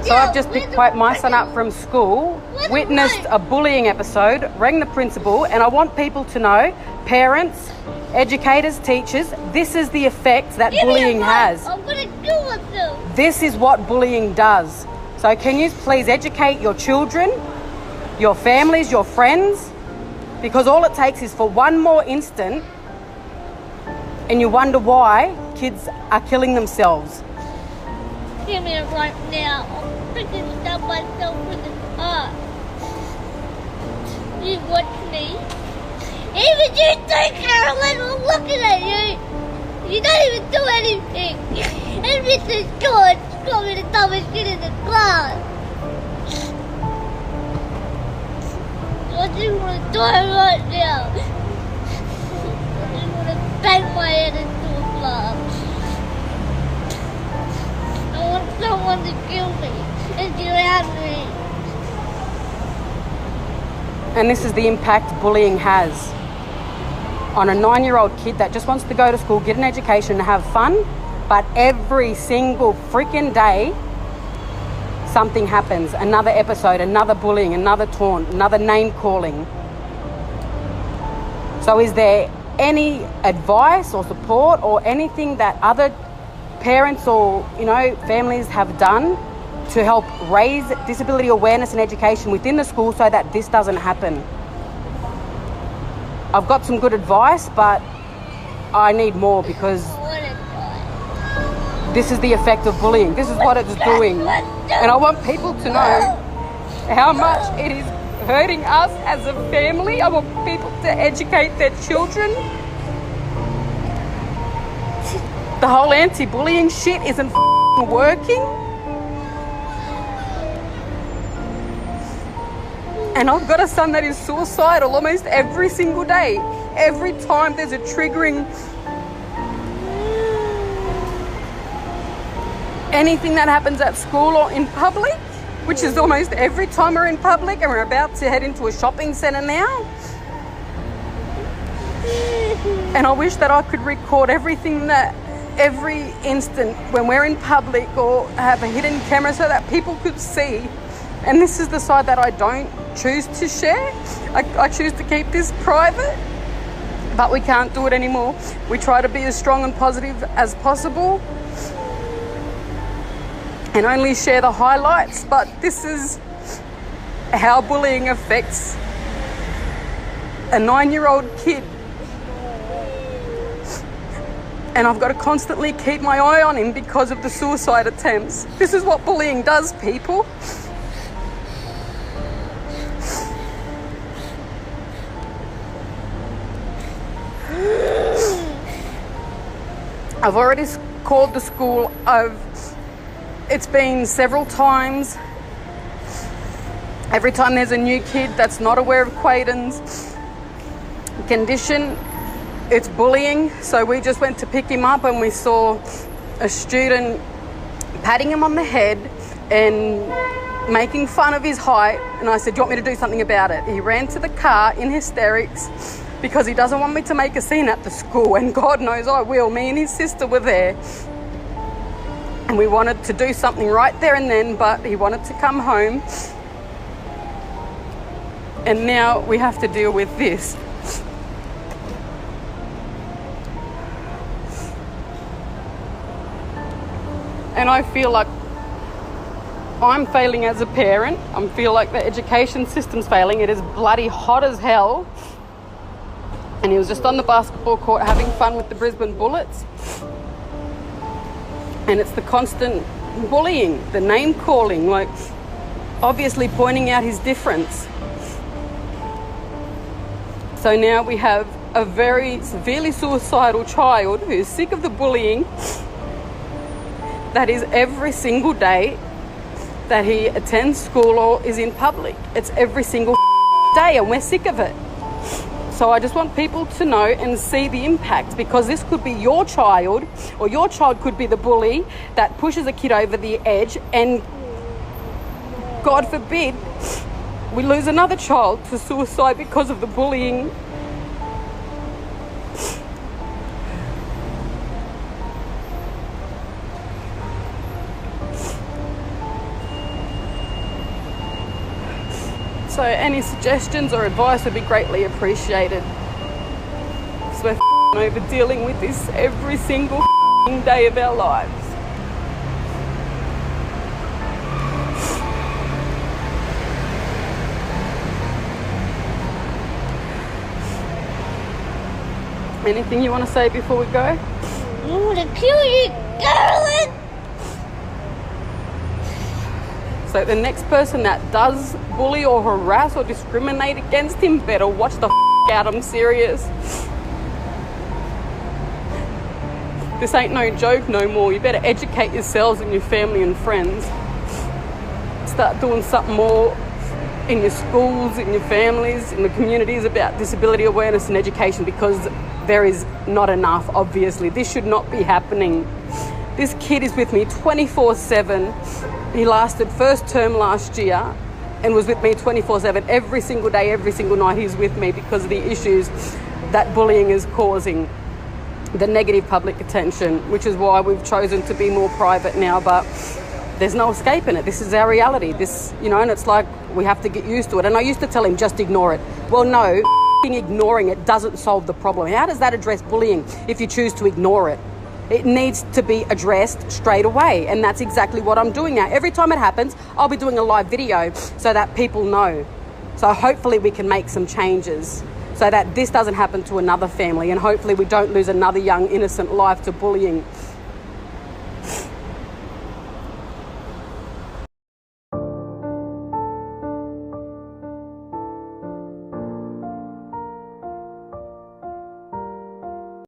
So I've just picked my son up from school, witnessed a bullying episode, rang the principal, and I want people to know, parents, educators, teachers, this is the effect that bullying has. I'm going to do with them. This is what bullying does. So can you please educate your children, your families, your friends? Because all it takes is for one more instant and you wonder why kids are killing themselves. Give me it right now. I'll freaking stab myself with the car. You watch me. Even you too, Carolyn, I'm looking at you. You don't even do anything. And Mrs. George got me the dumbest shit in the class. I just want to die right now. I just want to bang my head into a glass. I want someone to kill me and drown me. And this is the impact bullying has on a 9-year-old kid that just wants to go to school, get an education and have fun, but every single freaking day something happens, another episode, another bullying, another taunt, another name calling. So is there any advice or support or anything that other parents or, families have done to help raise disability awareness and education within the school so that this doesn't happen? I've got some good advice, but I need more because this is the effect of bullying. This is what it's doing. And I want people to know how much it is hurting us as a family. I want people to educate their children. The whole anti-bullying shit isn't working. And I've got a son that is suicidal almost every single day. Every time there's a triggering anything that happens at school or in public, which is almost every time we're in public, and we're about to head into a shopping centre now. And I wish that I could record every instant when we're in public or have a hidden camera so that people could see. And this is the side that I don't choose to share. I choose to keep this private, but we can't do it anymore. We try to be as strong and positive as possible and only share the highlights, but this is how bullying affects a 9-year-old kid. And I've got to constantly keep my eye on him because of the suicide attempts. This is what bullying does, people. I've already called the school. It's been several times. Every time there's a new kid that's not aware of Quaden's condition, it's bullying. So we just went to pick him up and we saw a student patting him on the head and making fun of his height. And I said, do you want me to do something about it? He ran to the car in hysterics because he doesn't want me to make a scene at the school. And God knows I will. Me and his sister were there. And we wanted to do something right there and then, but he wanted to come home. And now we have to deal with this. And I feel like I'm failing as a parent. I feel like the education system's failing. It is bloody hot as hell. And he was just on the basketball court having fun with the Brisbane Bullets. And it's the constant bullying, the name calling, like obviously pointing out his difference. So now we have a very severely suicidal child who's sick of the bullying that is every single day that he attends school or is in public. It's every single day and we're sick of it. So I just want people to know and see the impact, because this could be your child, or your child could be the bully that pushes a kid over the edge, and God forbid we lose another child to suicide because of the bullying. So any suggestions or advice would be greatly appreciated. So we're over dealing with this every single day of our lives. Anything you want to say before we go? I want to kill you, Carolyn! So the next person that does bully or harass or discriminate against him better watch the out. I'm serious. This ain't no joke no more. You better educate yourselves and your family and friends. Start doing something more in your schools, in your families, in the communities about disability awareness and education, because there is not enough, obviously. This should not be happening. This kid is with me 24/7. He lasted first term last year and was with me 24/7 every single day, every single night. He's with me because of the issues that bullying is causing, the negative public attention, which is why we've chosen to be more private now. But there's no escaping it. This is our reality. This, you know, and it's like we have to get used to it. And I used to tell him, just ignore it. Well, no, ignoring it doesn't solve the problem. How does that address bullying if you choose to ignore it? It needs to be addressed straight away. And that's exactly what I'm doing now. Every time it happens, I'll be doing a live video so that people know. So hopefully we can make some changes so that this doesn't happen to another family, and hopefully we don't lose another young innocent life to bullying.